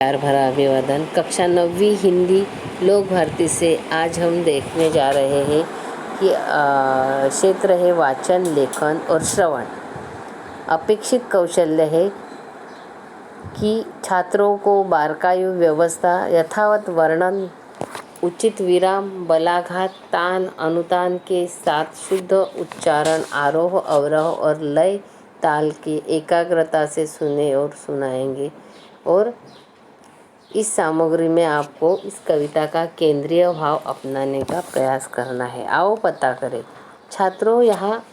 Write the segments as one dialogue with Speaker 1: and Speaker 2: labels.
Speaker 1: प्यार भरा अभिवादन। कक्षा 9वीं हिंदी लोक भारती से आज हम देखने जा रहे हैं कि क्षेत्र है वाचन, लेखन और श्रवण। अपेक्षित कौशल्य है कि छात्रों को बारकायु व्यवस्था, यथावत वर्णन, उचित विराम, बलाघात, तान अनुतान के साथ शुद्ध उच्चारण, आरोह अवरोह और लय ताल की एकाग्रता से सुने और सुनाएंगे। और इस सामग्री में आपको इस कविता का केंद्रीय भाव अपनाने का प्रयास करना है। आओ पता करें। छात्रों, यहाँ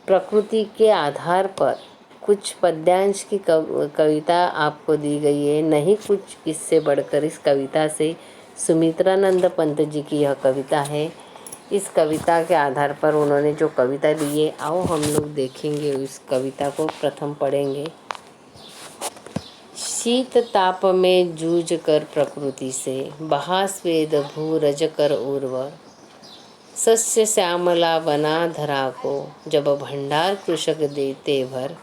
Speaker 1: प्रकृति के आधार पर कुछ पद्यांश की कविता आपको दी गई है। नहीं कुछ इससे बढ़कर। इस कविता से सुमित्रानंद पंत जी की यह कविता है। इस कविता के आधार पर उन्होंने जो कविता दी है, आओ हम लोग देखेंगे। इस कविता को प्रथम पढ़ेंगे। शीत ताप में जूझ कर प्रकृति से, बहा स्वेद भू रज कर उर्वर, सस्य श्यामला बना धरा को, जब भंडार कृषक देते भर,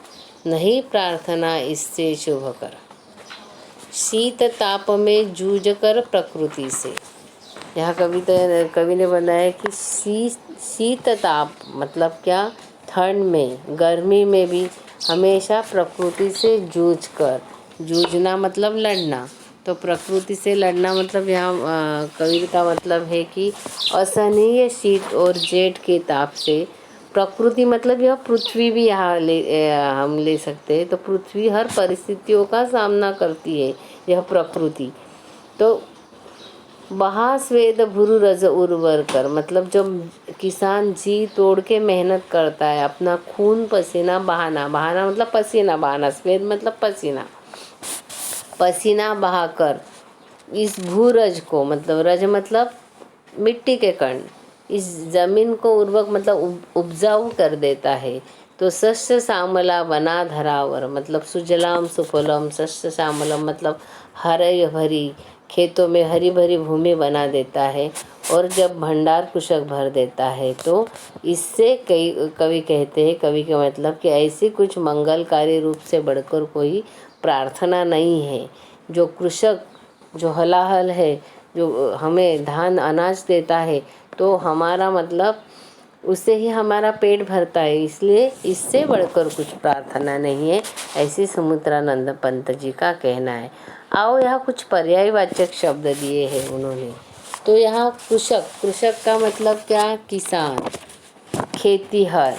Speaker 1: नहीं प्रार्थना इससे शुभ कर। शीत ताप में जूझ कर प्रकृति से, यह कवि ने बनाया कि शीत ताप मतलब क्या, ठंड में, गर्मी में भी हमेशा प्रकृति से जूझ कर, जूझना मतलब लड़ना, तो प्रकृति से लड़ना मतलब यहाँ कवि का मतलब है कि असहनीय शीत और जेठ के ताप से, प्रकृति मतलब यह पृथ्वी भी यहाँ हम ले सकते हैं। तो पृथ्वी हर परिस्थितियों का सामना करती है, यह प्रकृति। तो बहा स्वेद भूरु रज उर्वर कर मतलब जब किसान जी तोड़ के मेहनत करता है, अपना खून पसीना बहाना, बहाना मतलब पसीना बहाना, स्वेद मतलब पसीना, पसीना बहाकर इस भूरज को, मतलब रज मतलब मिट्टी के कण, इस जमीन को उर्वरक मतलब उपजाऊ कर देता है। तो सस्य श्यामला बना धरावर मतलब सुजलाम सुफलम, सस्य श्यामलम मतलब हरी भरी, खेतों में हरी भरी भूमि बना देता है। और जब भंडार कुशक भर देता है, तो इससे कई कवि कहते हैं, कवि का मतलब कि ऐसी कुछ मंगलकारी रूप से बढ़कर कोई प्रार्थना नहीं है। जो कृषक, जो हलाहल है, जो हमें धान अनाज देता है, तो हमारा मतलब उससे ही हमारा पेट भरता है, इसलिए इससे बढ़कर कुछ प्रार्थना नहीं है, ऐसी सुमित्रानंद पंत जी का कहना है। आओ यहाँ कुछ पर्यायवाचक शब्द दिए हैं उन्होंने। तो यहाँ कृषक, कृषक का मतलब क्या, किसान, खेतीहर,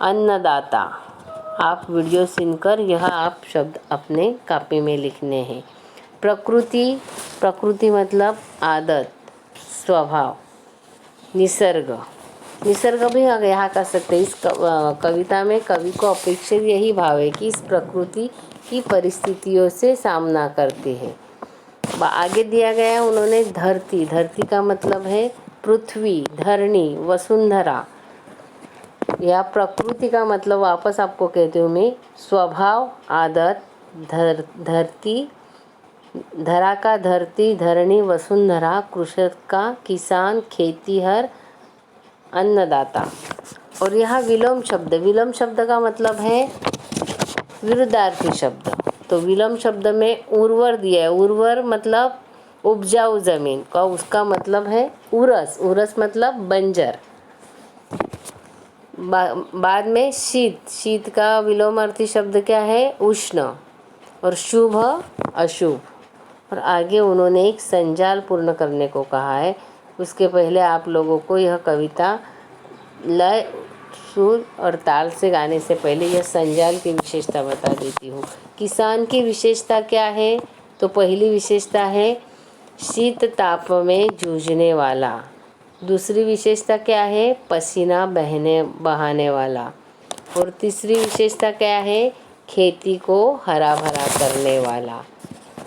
Speaker 1: अन्नदाता। आप वीडियो सुनकर यह आप शब्द अपने कॉपी में लिखने हैं। प्रकृति, प्रकृति मतलब आदत, स्वभाव। निसर्ग, निसर्ग भी यहाँ कर सकते हैं। इस कविता में कवि को अपेक्षित यही भाव है कि इस प्रकृति की परिस्थितियों से सामना करते हैं। आगे दिया गया उन्होंने धरती, धरती का मतलब है पृथ्वी, धरणी, वसुंधरा। या प्रकृति का मतलब वापस आपको कहती हूँ मैं, स्वभाव, आदत, धरती, धरा का धरती, धरणी, वसुंधरा, कृषक का किसान, खेतीहर, अन्नदाता। और यहाँ विलोम शब्द, विलोम शब्द का मतलब है विरुद्धार्थी शब्द। तो विलोम शब्द में उर्वर दिया है। उर्वर मतलब उपजाऊ जमीन का, उसका मतलब है उरस, उरस मतलब बंजर। बाद में शीत, शीत का विलोमार्थी शब्द क्या है, उष्ण। और शुभ, अशुभ। और आगे उन्होंने एक संजाल पूर्ण करने को कहा है। उसके पहले आप लोगों को यह कविता लय, सुर और ताल से गाने से पहले यह संजाल की विशेषता बता देती हूँ। किसान की विशेषता क्या है, तो पहली विशेषता है शीत ताप में जूझने वाला। दूसरी विशेषता क्या है, पसीना बहाने वाला। और तीसरी विशेषता क्या है, खेती को हरा भरा करने वाला।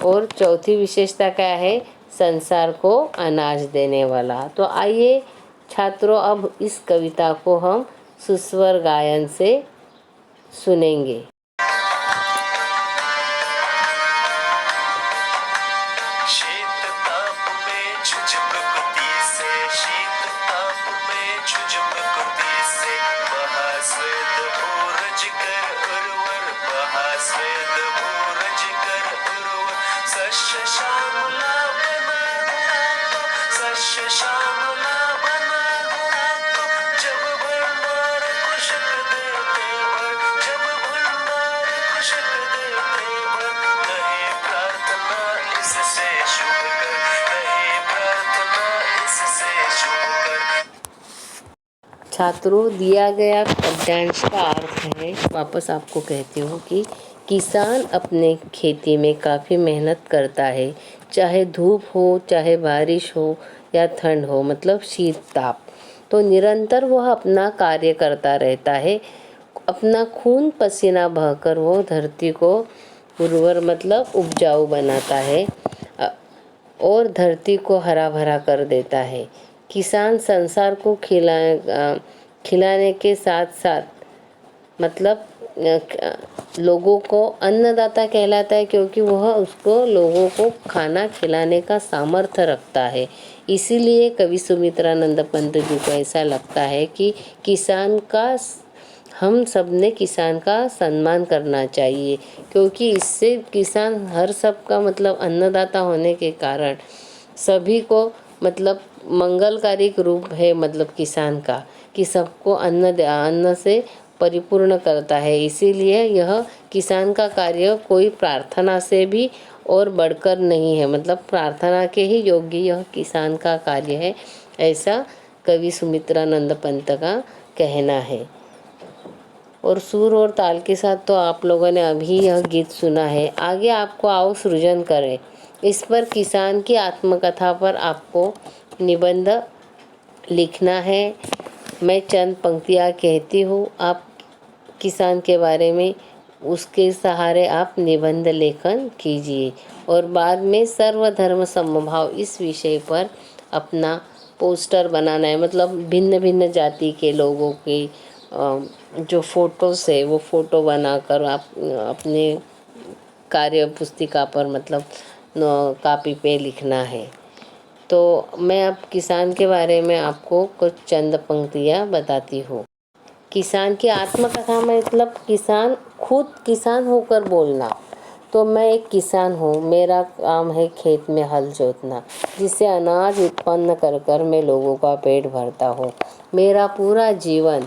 Speaker 1: और चौथी विशेषता क्या है, संसार को अनाज देने वाला। तो आइए छात्रों, अब इस कविता को हम सुस्वर गायन से सुनेंगे।
Speaker 2: शीत ताप में जूझ प्रकृति से, शीत ताप में जूझ प्रकृति से, बहा स्वेद भूरज कर उर्वर, बहा स्वेद भूरज कर उर्वर, शस्य श्यामला बना दूंगा तो, शस्य श्यामला बना दूंगा तो, जब भंडार खुशक देते भर, जब भंडार खुशक देते भर, नहीं प्रार्थना इससे शुभ कर, नहीं प्रार्थना इससे शुभ कर।
Speaker 1: छात्रों, दिया गया पद्यांश का अर्थ है, वापस आपको कहती हूँ कि किसान अपने खेती में काफ़ी मेहनत करता है, चाहे धूप हो, चाहे बारिश हो या ठंड हो, मतलब शीत ताप, तो निरंतर वह अपना कार्य करता रहता है। अपना खून पसीना बहकर वो धरती को उर्वर मतलब उपजाऊ बनाता है और धरती को हरा भरा कर देता है। किसान संसार को खिलाने के साथ साथ मतलब लोगों को अन्नदाता कहलाता है, क्योंकि वह उसको लोगों को खाना खिलाने का सामर्थ्य रखता है। इसीलिए कवि सुमित्रानंद पंत जी को ऐसा लगता है कि हम सब ने किसान का सम्मान करना चाहिए, क्योंकि इससे किसान हर सब का मतलब अन्नदाता होने के कारण सभी को मतलब मंगलकारी रूप है, मतलब किसान का, कि सबको अन्न से परिपूर्ण करता है। इसीलिए यह किसान का कार्य कोई प्रार्थना से भी और बढ़कर नहीं है, मतलब प्रार्थना के ही योग्य यह किसान का कार्य है, ऐसा कवि सुमित्रानंद पंत का कहना है। और सुर और ताल के साथ तो आप लोगों ने अभी यह गीत सुना है। आगे आपको आओ सृजन करें। इस पर किसान की आत्मकथा पर आपको निबंध लिखना है। मैं चंद पंक्तियाँ कहती हूँ, आप किसान के बारे में उसके सहारे आप निबंध लेखन कीजिए और बाद में सर्वधर्म समभाव इस विषय पर अपना पोस्टर बनाना है, मतलब भिन्न भिन्न जाति के लोगों के जो फोटोज है वो फोटो बनाकर आप अपने कार्य पुस्तिका पर मतलब कॉपी पे लिखना है। तो मैं अब किसान के बारे में आपको कुछ चंद पंक्तियाँ बताती हूँ। किसान की आत्मकथा में मतलब किसान खुद किसान होकर बोलना। तो मैं एक किसान हूँ, मेरा काम है खेत में हल जोतना, जिससे अनाज उत्पन्न कर कर मैं लोगों का पेट भरता हूँ। मेरा पूरा जीवन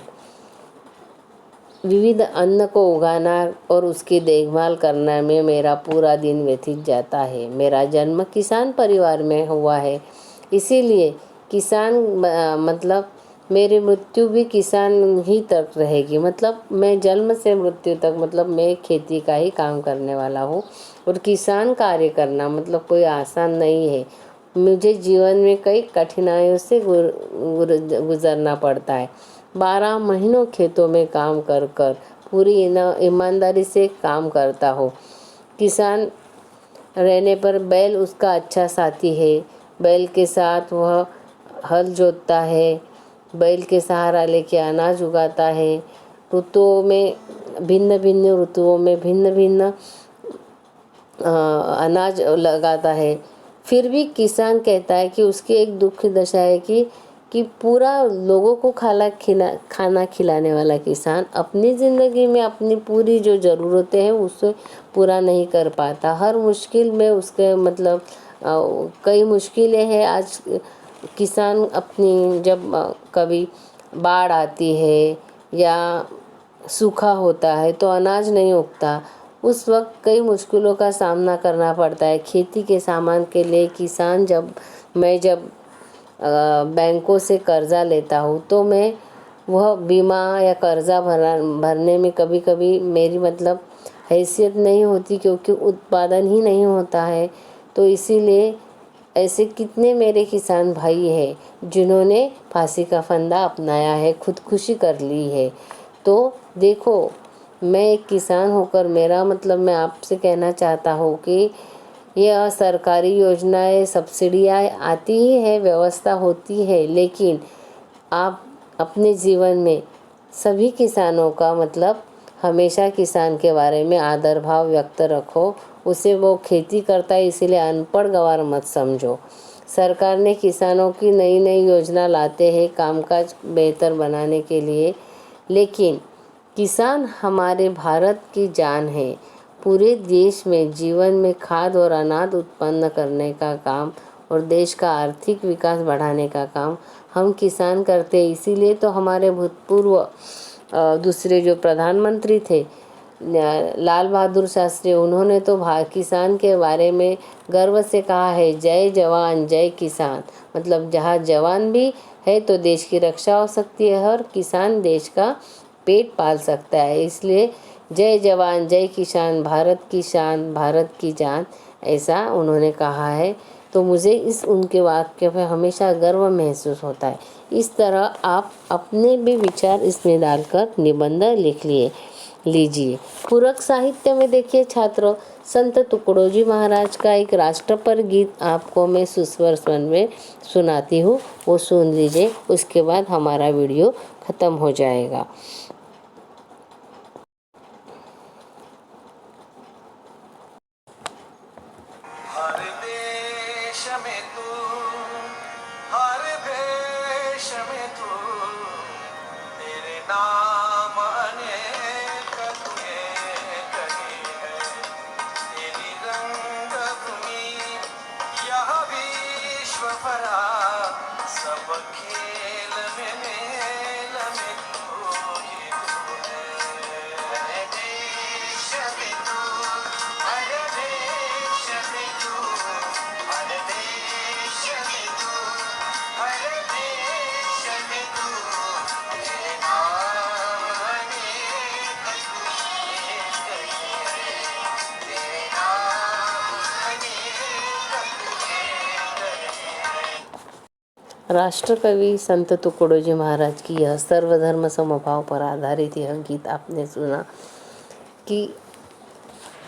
Speaker 1: विविध अन्न को उगाना और उसकी देखभाल करने में मेरा पूरा दिन व्यतीत जाता है। मेरा जन्म किसान परिवार में हुआ है, इसीलिए किसान मतलब मेरी मृत्यु भी किसान ही तक रहेगी। मतलब मैं जन्म से मृत्यु तक मतलब मैं खेती का ही काम करने वाला हूँ। और किसान कार्य करना मतलब कोई आसान नहीं है। मुझे जीवन में कई कठिनाइयों से गुजरना पड़ता है। 12 महीनों खेतों में काम कर कर पूरी ईमानदारी से काम करता हूँ। किसान रहने पर बैल उसका अच्छा साथी है। बैल के साथ वह हल जोतता है, बैल के सहारा लेके अनाज उगाता है। ऋतुओं में भिन्न भिन्न ऋतुओं में भिन्न भिन्न अनाज लगाता है। फिर भी किसान कहता है कि उसकी एक दुख दशा है कि पूरा लोगों को खाना खिलाने वाला किसान अपनी ज़िंदगी में अपनी पूरी जो ज़रूरतें हैं उसे पूरा नहीं कर पाता। हर मुश्किल में उसके मतलब कई मुश्किलें हैं। आज किसान अपनी जब कभी बाढ़ आती है या सूखा होता है तो अनाज नहीं उगता, उस वक्त कई मुश्किलों का सामना करना पड़ता है। खेती के सामान के लिए किसान जब बैंकों से कर्ज़ा लेता हूँ तो मैं वह बीमा या कर्ज़ा भरने में कभी कभी मेरी मतलब हैसियत नहीं होती, क्योंकि उत्पादन ही नहीं होता है। तो इसीलिए ऐसे कितने मेरे किसान भाई हैं जिन्होंने फांसी का फंदा अपनाया है, खुदकुशी कर ली है। तो देखो, मैं एक किसान होकर मेरा मतलब मैं आपसे कहना चाहता हूँ कि यह सरकारी योजनाएं सब्सिडियाँ आती ही है, व्यवस्था होती है, लेकिन आप अपने जीवन में सभी किसानों का मतलब हमेशा किसान के बारे में आदर भाव व्यक्त रखो। उसे वो खेती करता है इसीलिए अनपढ़ गंवार मत समझो। सरकार ने किसानों की नई नई योजना लाते हैं कामकाज बेहतर बनाने के लिए, लेकिन किसान हमारे भारत की जान है पूरे देश में जीवन में खाद्य और अनाज उत्पन्न करने का काम और देश का आर्थिक विकास बढ़ाने का काम हम किसान करते हैं। इसीलिए तो हमारे भूतपूर्व दूसरे जो प्रधानमंत्री थे लाल बहादुर शास्त्री, उन्होंने तो किसान के बारे में गर्व से कहा है, जय जवान जय किसान। मतलब जहाँ जवान भी है तो देश की रक्षा हो सकती है और किसान देश का पेट पाल सकता है। इसलिए जय जवान जय किसान, भारत की शान भारत की जान, ऐसा उन्होंने कहा है। तो मुझे इस उनके वाक्य पर हमेशा गर्व महसूस होता है। इस तरह आप अपने भी विचार इसमें डालकर निबंध लिख लीजिए। पूरक साहित्य में देखिए छात्रों, संत तुकडोजी महाराज का एक राष्ट्रपर गीत आपको मैं सुस्वर स्वर में सुनाती हूँ, वो सुन लीजिए। उसके बाद हमारा वीडियो खत्म हो जाएगा।
Speaker 2: हर देश में तू, हर देश में तू, तेरे नाम अनेक तूने कहे है। तेरी रंगभूमि यह विश्व भरा, सब खेल में मेल में तू ही तू है। हर देश में तू, हर देश में तू, हर देश में तू, हर देश में तू, तेरे नाम अनेक तूने कहे है। तेरे नाम अनेक तूने कहे है।
Speaker 1: राष्ट्रकवि संत तुकडोजी महाराज की यह सर्वधर्म समभाव पर आधारित यह गीत आपने सुना कि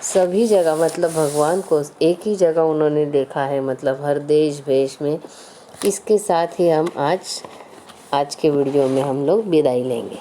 Speaker 1: सभी जगह मतलब भगवान को एक ही जगह उन्होंने देखा है, मतलब हर देश भेष में। इसके साथ ही हम आज के वीडियो में हम लोग विदाई लेंगे।